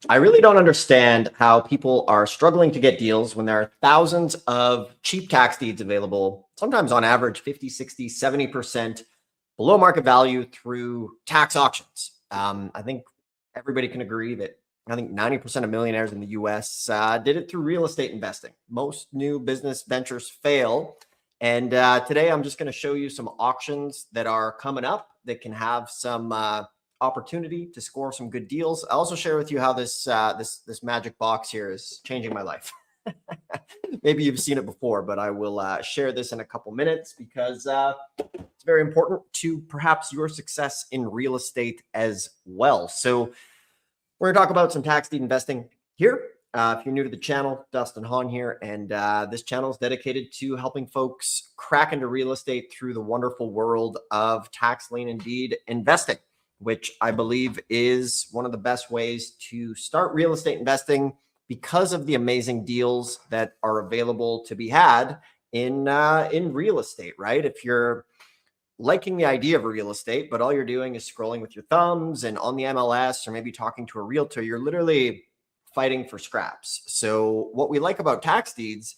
I really don't understand how people are struggling to get deals when there are thousands of cheap tax deeds available, sometimes on average 50, 60, 70% below market value through tax auctions. I think everybody can agree that I think 90% of millionaires in the US did it through real estate investing. Most new business ventures fail. And today I'm just going to show you some auctions that are coming up that can have some opportunity to score some good deals. I'll also share with you how this magic box here is changing my life. Maybe you've seen it before, but I will share this in a couple minutes because it's very important to perhaps your success in real estate as well. So we're going to talk about some tax deed investing here. If you're new to the channel, Dustin Hahn here, and this channel is dedicated to helping folks crack into real estate through the wonderful world of tax lien and deed investing, which I believe is one of the best ways to start real estate investing because of the amazing deals that are available to be had in real estate, right? If you're liking the idea of real estate, but all you're doing is scrolling with your thumbs and on the MLS or maybe talking to a realtor, you're literally fighting for scraps. So what we like about tax deeds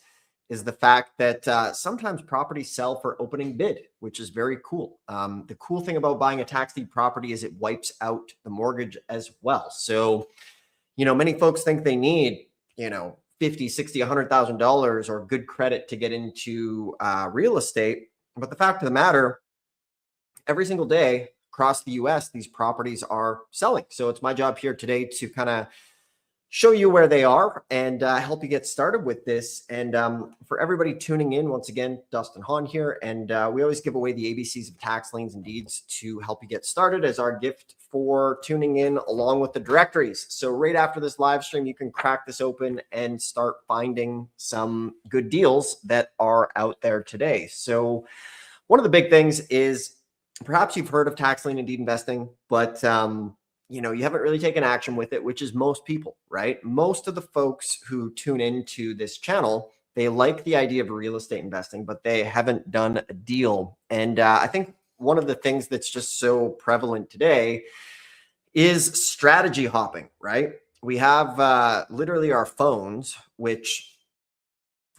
is the fact that sometimes properties sell for opening bid, which is very cool. The cool thing about buying a tax deed property is it wipes out the mortgage as well. So, many folks think they need, 50, 60, $100,000 or good credit to get into real estate. But the fact of the matter, every single day across the US, these properties are selling. So it's my job here today to kind of show you where they are and help you get started with this. And for everybody tuning in, once again, Dustin Hahn here. And we always give away the ABCs of tax liens and deeds to help you get started as our gift for tuning in along with the directories. So right after this live stream, you can crack this open and start finding some good deals that are out there today. So one of the big things is perhaps you've heard of tax lien and deed investing, but you haven't really taken action with it, which is most people, right? Most of the folks who tune into this channel, they like the idea of real estate investing, but they haven't done a deal. And I think one of the things that's just so prevalent today is strategy hopping, right? We have literally our phones, which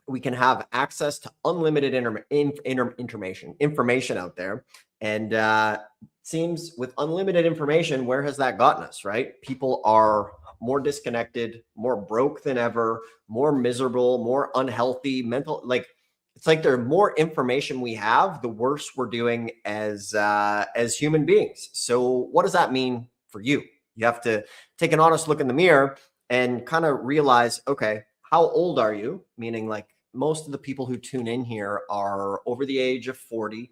we can have access to unlimited information out there. And seems with unlimited information, where has that gotten us, right? People are more disconnected, more broke than ever, more miserable, more unhealthy, it's like the more information we have, the worse we're doing as human beings. So what does that mean for you? You have to take an honest look in the mirror and kind of realize, okay, how old are you? Meaning like most of the people who tune in here are over the age of 40.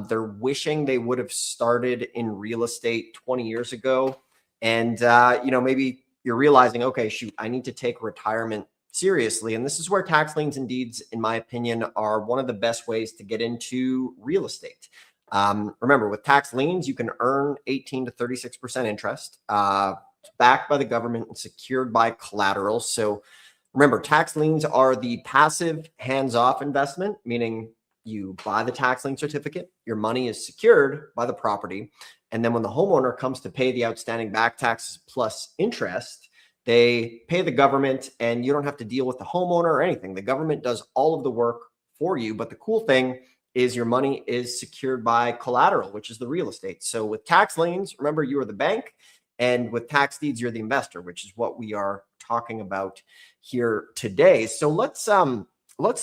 They're wishing they would have started in real estate 20 years ago. And, maybe you're realizing, okay, shoot, I need to take retirement seriously. And this is where tax liens and deeds, in my opinion, are one of the best ways to get into real estate. Remember, with tax liens, you can earn 18 to 36% interest, backed by the government and secured by collateral. So remember, tax liens are the passive hands-off investment, meaning you buy the tax lien certificate, your money is secured by the property. And then when the homeowner comes to pay the outstanding back taxes plus interest, they pay the government and you don't have to deal with the homeowner or anything. The government does all of the work for you. But the cool thing is your money is secured by collateral, which is the real estate. So with tax liens, remember, you are the bank. And with tax deeds, you're the investor, which is what we are talking about here today. So let's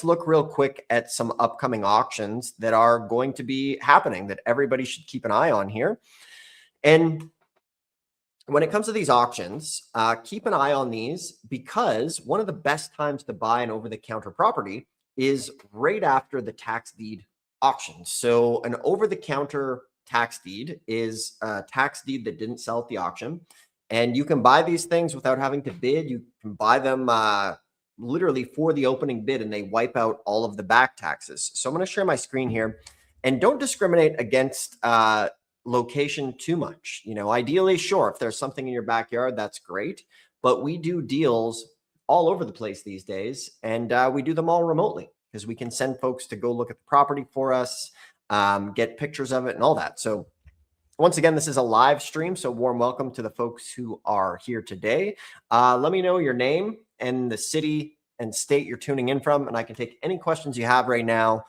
look real quick at some upcoming auctions that are going to be happening that everybody should keep an eye on here. And when it comes to these auctions, keep an eye on these because one of the best times to buy an over-the-counter property is right after the tax deed auction. So an over-the-counter tax deed is a tax deed that didn't sell at the auction. And you can buy these things without having to bid. You can buy them literally for the opening bid and they wipe out all of the back taxes. So I'm going to share my screen here and don't discriminate against location too much. Ideally, sure, if there's something in your backyard, that's great. But we do deals all over the place these days and we do them all remotely because we can send folks to go look at the property for us, get pictures of it and all that. So Once again, this is a live stream, so warm welcome to the folks who are here today. Let me know your name and the city and state you're tuning in from, and I can take any questions you have right now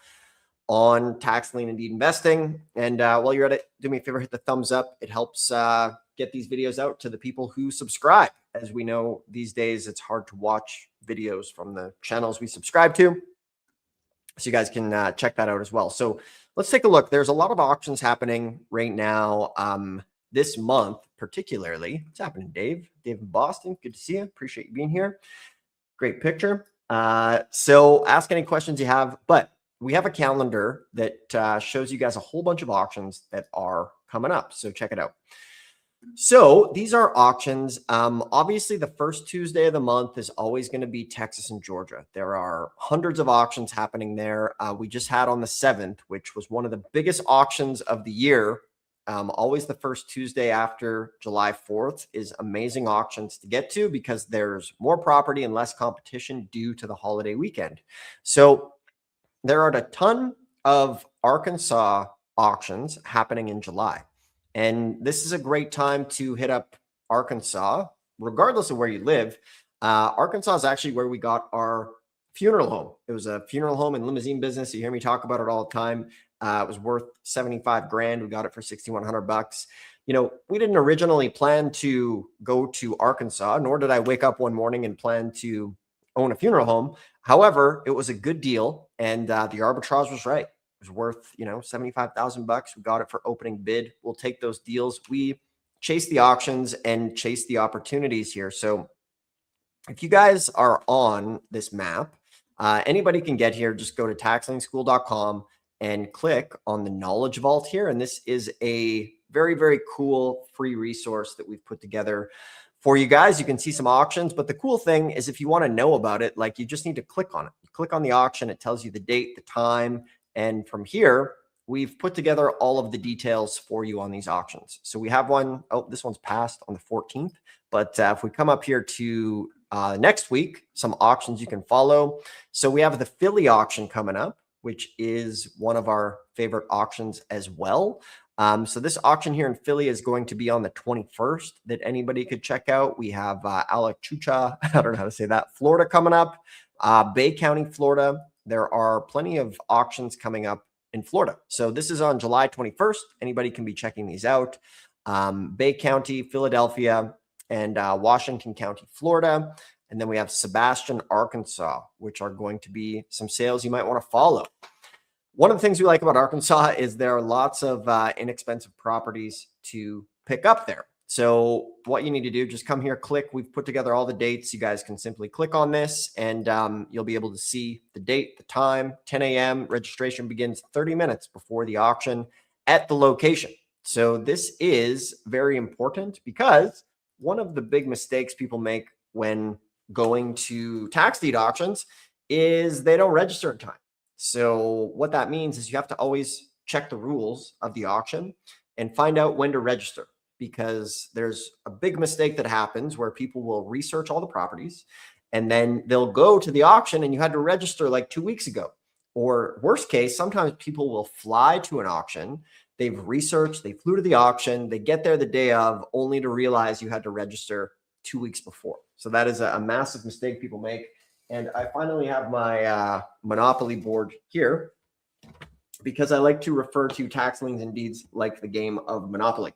on tax lien and deed investing. And while you're at it, do me a favor, hit the thumbs up. It helps get these videos out to the people who subscribe. As we know, these days, it's hard to watch videos from the channels we subscribe to. So you guys can check that out as well. So let's take a look. There's a lot of auctions happening right now this month, particularly. What's happening, Dave? Dave in Boston. Good to see you. Appreciate you being here. Great picture. So ask any questions you have, but we have a calendar that shows you guys a whole bunch of auctions that are coming up. So check it out. So these are auctions. Obviously, the first Tuesday of the month is always going to be Texas and Georgia. There are hundreds of auctions happening there. We just had on the 7th, which was one of the biggest auctions of the year. Always the first Tuesday after July 4th is amazing auctions to get to because there's more property and less competition due to the holiday weekend. So there are a ton of Arkansas auctions happening in July. And this is a great time to hit up Arkansas, regardless of where you live. Arkansas is actually where we got our funeral home. It was a funeral home and limousine business. You hear me talk about it all the time. It was worth 75 grand. We got it for 6,100 bucks. You know, we didn't originally plan to go to Arkansas, nor did I wake up one morning and plan to own a funeral home. However, it was a good deal, and the arbitrage was right. It was worth, 75,000 bucks. We got it for opening bid. We'll take those deals. We chase the auctions and chase the opportunities here. So if you guys are on this map, anybody can get here. Just go to taxlienschool.com and click on the Knowledge Vault here. And this is a very, very cool free resource that we've put together for you guys. You can see some auctions, but the cool thing is if you want to know about it, like you just need to click on it. You click on the auction, it tells you the date, the time, and from here, we've put together all of the details for you on these auctions. So we have one, oh, this one's passed on the 14th, but if we come up here to next week, some auctions you can follow. So we have the Philly auction coming up, which is one of our favorite auctions as well. So this auction here in Philly is going to be on the 21st that anybody could check out. We have Alachucha, I don't know how to say that, Florida coming up, Bay County, Florida. There are plenty of auctions coming up in Florida. So this is on July 21st. Anybody can be checking these out. Bay County, Philadelphia, and Washington County, Florida. And then we have Sebastian, Arkansas, which are going to be some sales you might want to follow. One of the things we like about Arkansas is there are lots of inexpensive properties to pick up there. So what you need to do, just come here, click. We've put together all the dates. You guys can simply click on this and you'll be able to see the date, the time, 10 a.m. Registration begins 30 minutes before the auction at the location. So this is very important because one of the big mistakes people make when going to tax deed auctions is they don't register in time. So what that means is you have to always check the rules of the auction and find out when to register, because there's a big mistake that happens where people will research all the properties and then they'll go to the auction and you had to register like 2 weeks ago. Or worst case, sometimes people will fly to an auction. They've researched, they flew to the auction, they get there the day of only to realize you had to register 2 weeks before. So that is a massive mistake people make. And I finally have my Monopoly board here because I like to refer to tax liens and deeds like the game of Monopoly.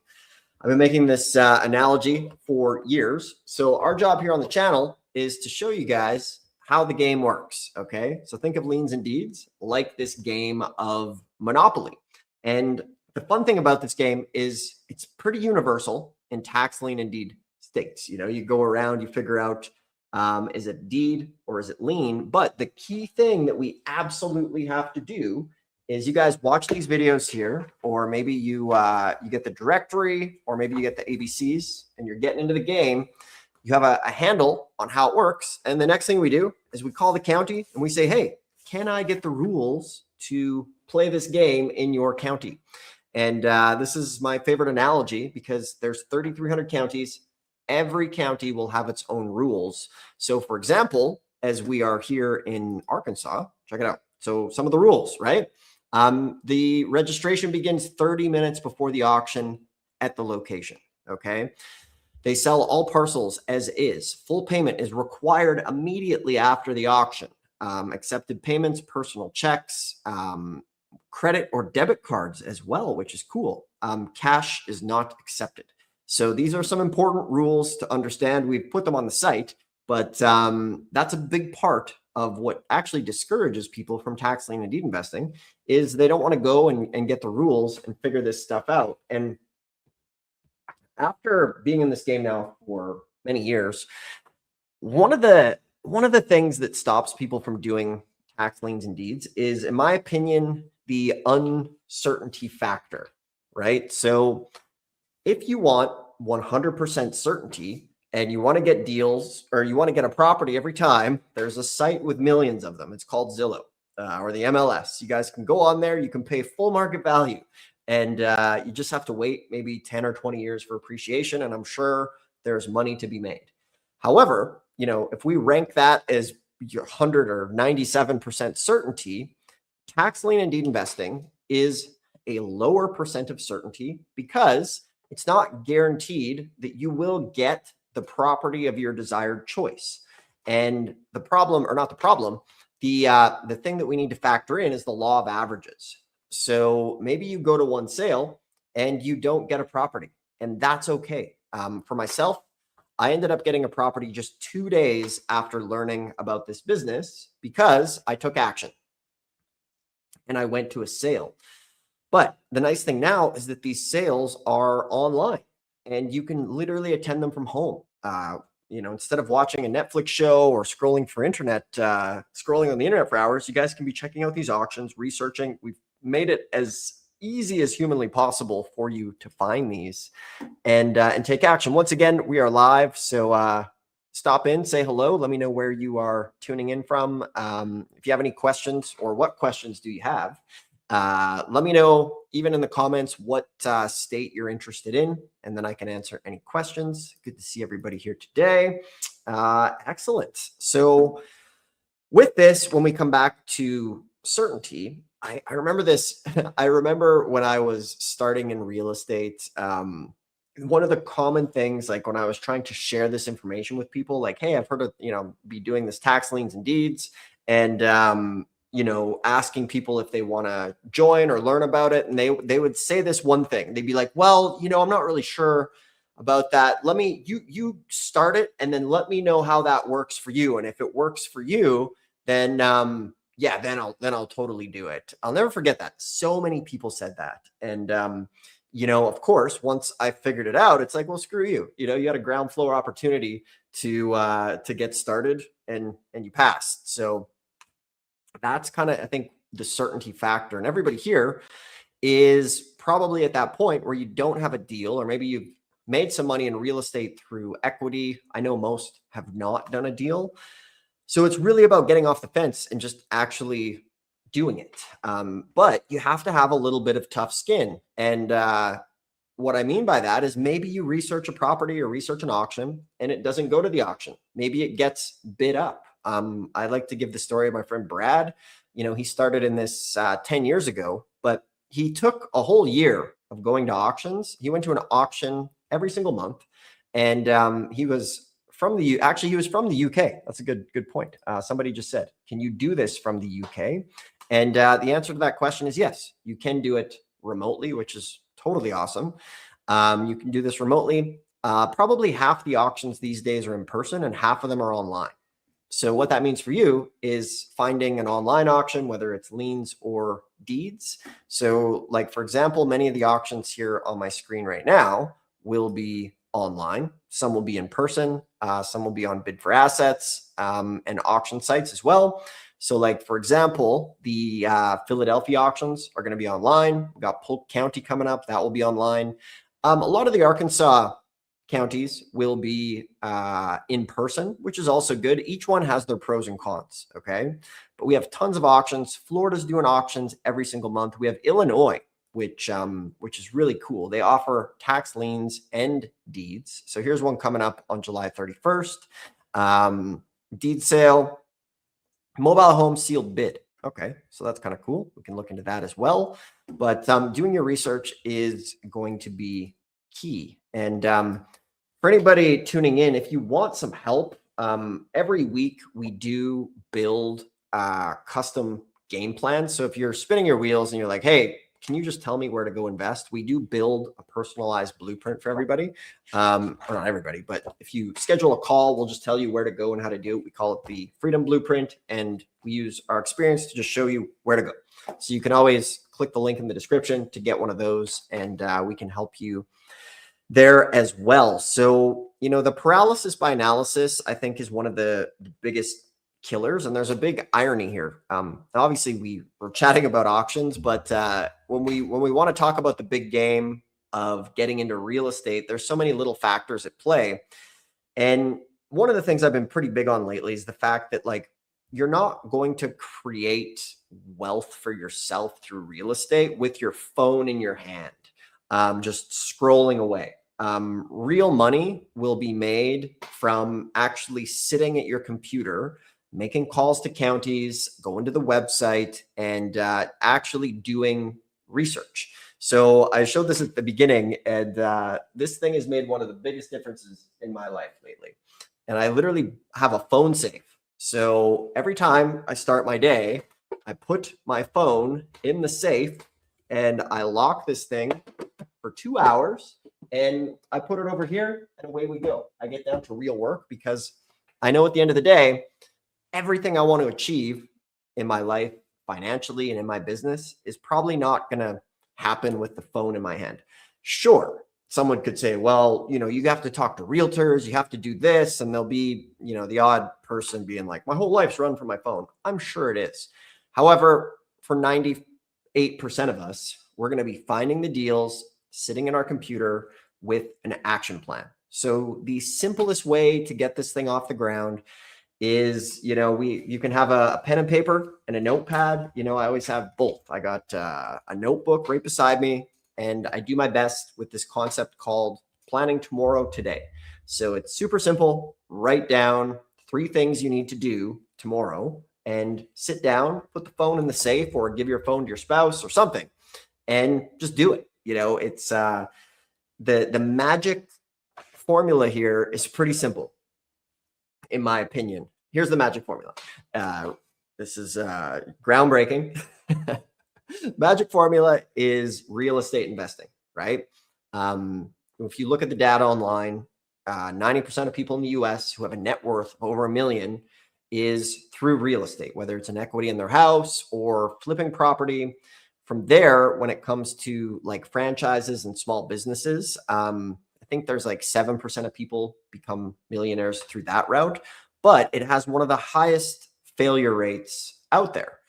I've been making this analogy for years. So our job here on the channel is to show you guys how the game works, okay? So think of liens and deeds like this game of Monopoly. And the fun thing about this game is it's pretty universal in tax lien and deed states. You know, you go around, you figure out, is it deed or is it lien? But the key thing that we absolutely have to do is you guys watch these videos here, or maybe you get the directory, or maybe you get the ABCs and you're getting into the game. You have a handle on how it works. And the next thing we do is we call the county and we say, hey, can I get the rules to play this game in your county? And this is my favorite analogy because there's 3,300 counties. Every county will have its own rules. So for example, as we are here in Arkansas, check it out. So some of the rules, right? The registration begins 30 minutes before the auction at the location. Okay. They sell all parcels as is. Full payment is required immediately after the auction. Accepted payments, personal checks, credit or debit cards as well, which is cool. Cash is not accepted. So these are some important rules to understand. We've put them on the site, but that's a big part of what actually discourages people from tax lien and deed investing is they don't want to go and get the rules and figure this stuff out. And after being in this game now for many years, one of the things that stops people from doing tax liens and deeds is, in my opinion, the uncertainty factor, right? So if you want 100% certainty and you want to get deals or you want to get a property every time, there's a site with millions of them. It's called Zillow or the MLS. You guys can go on there. You can pay full market value. And you just have to wait maybe 10 or 20 years for appreciation. And I'm sure there's money to be made. However, if we rank that as your 100 or 97% certainty, tax lien and deed investing is a lower percent of certainty because it's not guaranteed that you will get the property of your desired choice. And the problem, or not the problem, the thing that we need to factor in is the law of averages. So maybe you go to one sale and you don't get a property, and that's okay. For myself, I ended up getting a property just 2 days after learning about this business because I took action and I went to a sale. But the nice thing now is that these sales are online and you can literally attend them from home. Instead of watching a Netflix show or scrolling on the internet for hours, you guys can be checking out these auctions, researching. We've made it as easy as humanly possible for you to find these and take action. Once again, we are live. So stop in, say hello. Let me know where you are tuning in from. If you have any questions or what questions do you have, let me know even in the comments what state you're interested in, and then I can answer any questions. Good to see everybody here today. Excellent. So with this, when we come back to certainty, I remember this. I remember when I was starting in real estate, one of the common things, like when I was trying to share this information with people, like, hey, I've heard of, be doing this tax liens and deeds, and asking people if they want to join or learn about it. And they would say this one thing. They'd be like, well, I'm not really sure about that. You start it and then let me know how that works for you. And if it works for you, then then I'll totally do it. I'll never forget that. So many people said that. And of course, once I figured it out, it's like, well, screw you. You had a ground floor opportunity to get started and you passed. So that's kind of, I think, the certainty factor. And everybody here is probably at that point where you don't have a deal, or maybe you've made some money in real estate through equity. I know most have not done a deal. So it's really about getting off the fence and just actually doing it. But you have to have a little bit of tough skin. And what I mean by that is maybe you research a property or research an auction and it doesn't go to the auction. Maybe it gets bid up. I like to give the story of my friend Brad. He started in this 10 years ago, but he took a whole year of going to auctions. He went to an auction every single month, and he was from the UK. That's a good point. Somebody just said, "Can you do this from the UK?" And the answer to that question is yes. You can do it remotely, which is totally awesome. You can do this remotely. Probably half the auctions these days are in person, and half of them are online. So what that means for you is finding an online auction, whether it's liens or deeds. So like, for example, many of the auctions here on my screen right now will be online. Some will be in person. Some will be on Bid for Assets and auction sites as well. So like, for example, the Philadelphia auctions are going to be online. We've got Polk County coming up. That will be online. A lot of the Arkansas counties will be in person, which is also good. Each one has their pros and cons, okay? But we have tons of auctions. Florida's doing auctions every single month. We have Illinois, which is really cool. They offer tax liens and deeds. So here's one coming up on July 31st. Deed sale, mobile home sealed bid. Okay, so that's kind of cool. We can look into that as well. But doing your research is going to be key. And for anybody tuning in, if you want some help, every week we do build custom game plans. So if you're spinning your wheels and you're like, hey, can you just tell me where to go invest? We do build a personalized blueprint for everybody. Or not everybody, but if you schedule a call, we'll just tell you where to go and how to do it. We call it the Freedom Blueprint, and we use our experience to just show you where to go. So you can always click the link in the description to get one of those, and we can help you there as well. So, the paralysis by analysis, I think, is one of the biggest killers. And there's a big irony here. Obviously, we were chatting about auctions, but when we want to talk about the big game of getting into real estate, there's so many little factors at play. And one of the things I've been pretty big on lately is the fact that, like, you're not going to create wealth for yourself through real estate with your phone in your hand, just scrolling away. Real money will be made from actually sitting at your computer, making calls to counties, going to the website, and actually doing research. So I showed this at the beginning, and this thing has made one of the biggest differences in my life lately. And I literally have a phone safe. So every time I start my day, I put my phone in the safe and I lock this thing for 2 hours, and I put it over here, and away we go. I get down to real work because I know at the end of the day, everything I want to achieve in my life, financially and in my business, is probably not going to happen with the phone in my hand. Sure, someone could say, well, you have to talk to realtors, you have to do this, and there'll be, the odd person being like, my whole life's run from my phone. I'm sure it is. However, for 98% of us, we're going to be finding the deals, sitting in our computer with an action plan. So the simplest way to get this thing off the ground is, you can have a pen and paper and a notepad. I always have both. I got a notebook right beside me, and I do my best with this concept called planning tomorrow today. So it's super simple. Write down 3 things you need to do tomorrow and sit down, put the phone in the safe, or give your phone to your spouse or something, and just do it. It's the magic formula here is pretty simple, in my opinion. Here's the magic formula. This is groundbreaking. Magic formula is real estate investing, right? If you look at the data online, 90% of people in the US who have a net worth of over $1 million is through real estate, whether it's an equity in their house or flipping property. From there, when it comes to like franchises and small businesses, I think there's like 7% of people become millionaires through that route, but it has one of the highest failure rates out there.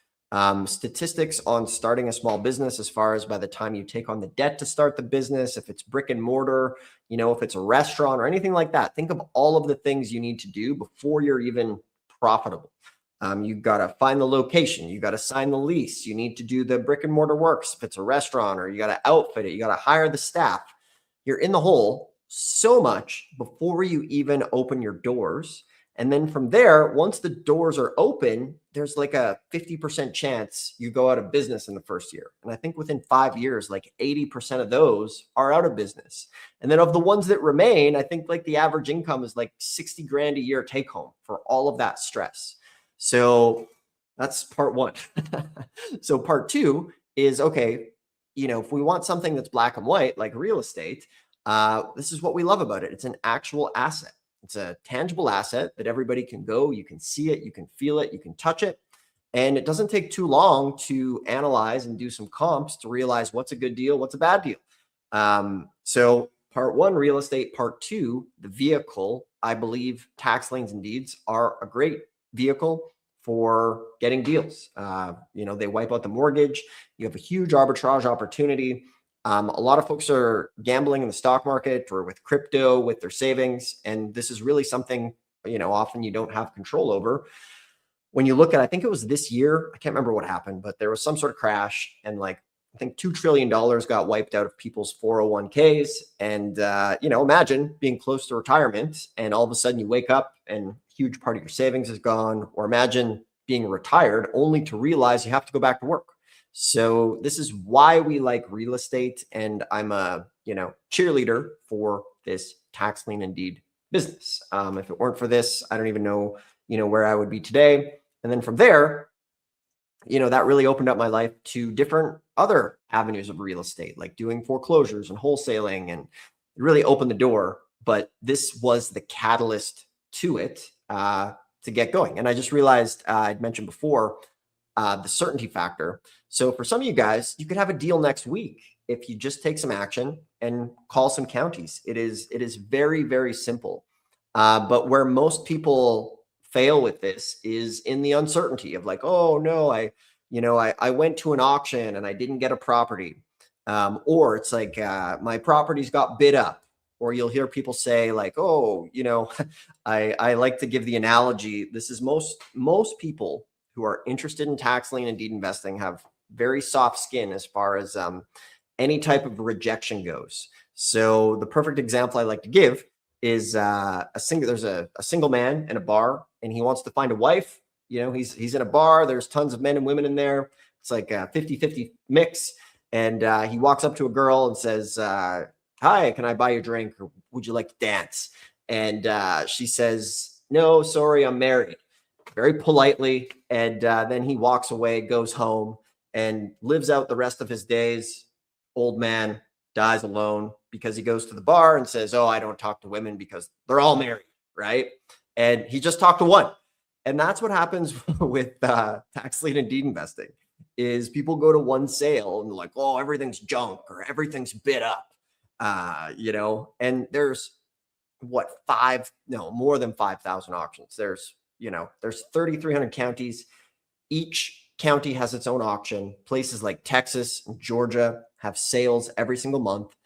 Statistics on starting a small business, as far as by the time you take on the debt to start the business, if it's brick and mortar, if it's a restaurant or anything like that, think of all of the things you need to do before you're even profitable. You've got to find the location. You got to sign the lease. You need to do the brick and mortar works. If it's a restaurant, or you got to outfit it, you got to hire the staff. You're in the hole so much before you even open your doors. And then from there, once the doors are open, there's like a 50% chance you go out of business in the first year. And I think within 5 years, like 80% of those are out of business. And then of the ones that remain, I think like the average income is like 60 grand a year take home for all of that stress. So that's part 1. So part 2 is, okay, if we want something that's black and white, like real estate, this is what we love about it. It's an actual asset. It's a tangible asset that everybody can go, you can see it, you can feel it, you can touch it. And it doesn't take too long to analyze and do some comps to realize what's a good deal, what's a bad deal. So part 1, real estate. Part 2, the vehicle. I believe tax liens and deeds are a great vehicle for getting deals. They wipe out the mortgage. You have a huge arbitrage opportunity. A lot of folks are gambling in the stock market or with crypto with their savings. And this is really something, often you don't have control over. When you look at, I think it was this year, I can't remember what happened, but there was some sort of crash, and like, I think $2 trillion got wiped out of people's 401ks. And, imagine being close to retirement and all of a sudden you wake up and a huge part of your savings is gone. Or imagine being retired only to realize you have to go back to work. So this is why we like real estate. And I'm a cheerleader for this tax lien and deed business. If it weren't for this, I don't even know, where I would be today. And then from there, that really opened up my life to different other avenues of real estate, like doing foreclosures and wholesaling, and it really opened the door. But this was the catalyst to it, to get going. And I just realized, I'd mentioned before, the certainty factor. So for some of you guys, you could have a deal next week if you just take some action and call some counties. It is very, very simple. But where most people fail with this is in the uncertainty of like, oh no, I went to an auction and I didn't get a property. Or it's like, my properties got bid up. Or you'll hear people say like, oh, I like to give the analogy. This is most people who are interested in tax lien and deed investing have very soft skin as far as any type of rejection goes. So the perfect example I like to give is there's a single man in a bar and he wants to find a wife. He's in a bar. There's tons of men and women in there. It's like a 50-50 mix. And he walks up to a girl and says, hi, can I buy you a drink? Or would you like to dance? And she says, no, sorry, I'm married. Very politely. And then he walks away, goes home, and lives out the rest of his days. Old man, dies alone because he goes to the bar and says, oh, I don't talk to women because they're all married, right? And he just talked to one. And that's what happens with tax lien and deed investing is people go to one sale and they're like, oh, everything's junk or everything's bid up, and there's more than 5,000 auctions. There's 3,300 counties. Each county has its own auction. Places like Texas and Georgia have sales every single month.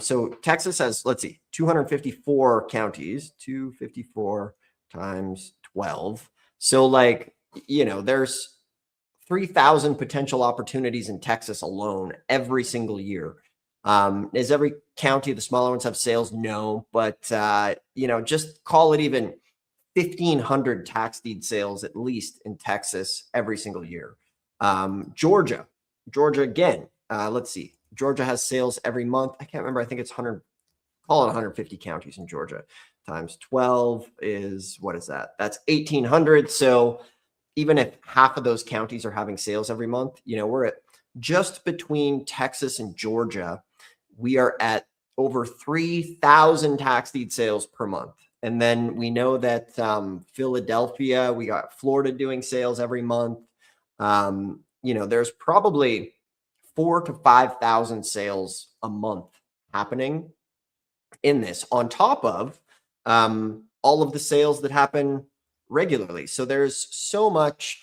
So Texas has, 254 counties, 254 times 12. So there's 3,000 potential opportunities in Texas alone every single year. Is every county, the smaller ones, have sales? No, but just call it even 1,500 tax deed sales at least in Texas every single year. Georgia again. Georgia has sales every month. I can't remember. I think it's 100. Call it 150 counties in Georgia times 12 is, what is that? That's 1,800. So even if half of those counties are having sales every month, we're at just between Texas and Georgia, we are at over 3,000 tax deed sales per month. And then we know that Philadelphia, we got Florida doing sales every month. There's probably 4,000 to 5,000 sales a month happening in this, on top of all of the sales that happen regularly. So there's so much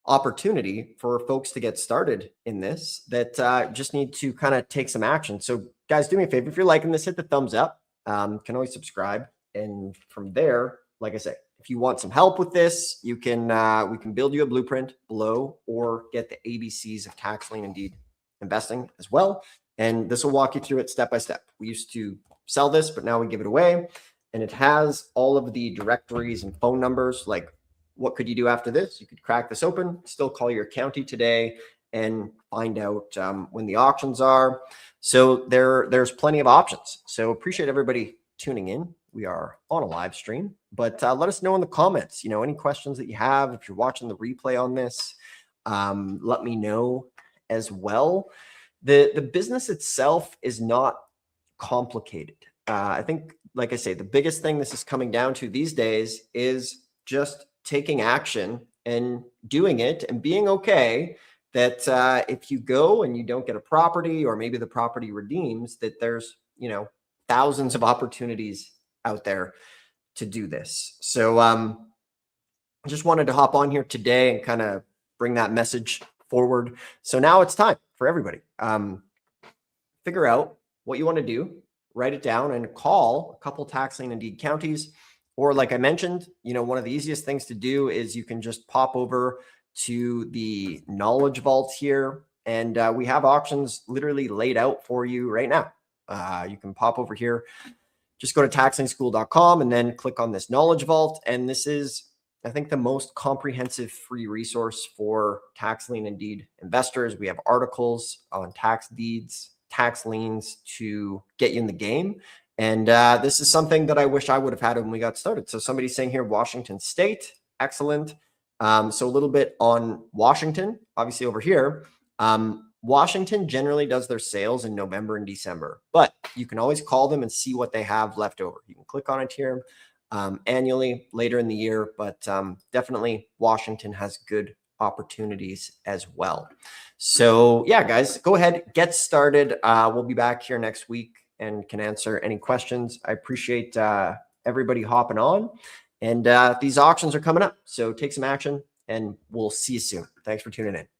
opportunity for folks to get started in this that just need to kind of take some action. So guys, do me a favor. If you're liking this, hit the thumbs up. Can always subscribe. And from there, like I said, if you want some help with this, we can build you a blueprint below or get the ABCs of tax lien and deed investing as well. And this will walk you through it step by step. We used to sell this, but now we give it away. And it has all of the directories and phone numbers. Like, what could you do after this? You could crack this open, still call your county today and find out when the auctions are. So there's plenty of options. So appreciate everybody tuning in. We are on a live stream, but let us know in the comments, any questions that you have. If you're watching the replay on this, let me know as well. The business itself is not complicated. I think, like I say, the biggest thing this is coming down to these days is just taking action and doing it and being okay that if you go and you don't get a property, or maybe the property redeems, that there's, thousands of opportunities out there to do this. So I just wanted to hop on here today and kind of bring that message forward. So now it's time for everybody. Figure out what you want to do, write it down, and call a couple tax lien and deed counties. Or like I mentioned, one of the easiest things to do is you can just pop over to the knowledge vault here. And we have auctions literally laid out for you right now. You can pop over here, just go to taxlienschool.com and then click on this knowledge vault. And this is, I think, the most comprehensive free resource for tax lien and deed investors. We have articles on tax deeds, tax liens to get you in the game. And this is something that I wish I would have had when we got started. So somebody's saying here, Washington State, excellent. So a little bit on Washington, obviously over here. Washington generally does their sales in November and December, but you can always call them and see what they have left over. You can click on it here annually later in the year, but definitely Washington has good opportunities as well. So yeah, guys, go ahead, get started. We'll be back here next week and can answer any questions. I appreciate everybody hopping on, and these auctions are coming up. So take some action and we'll see you soon. Thanks for tuning in.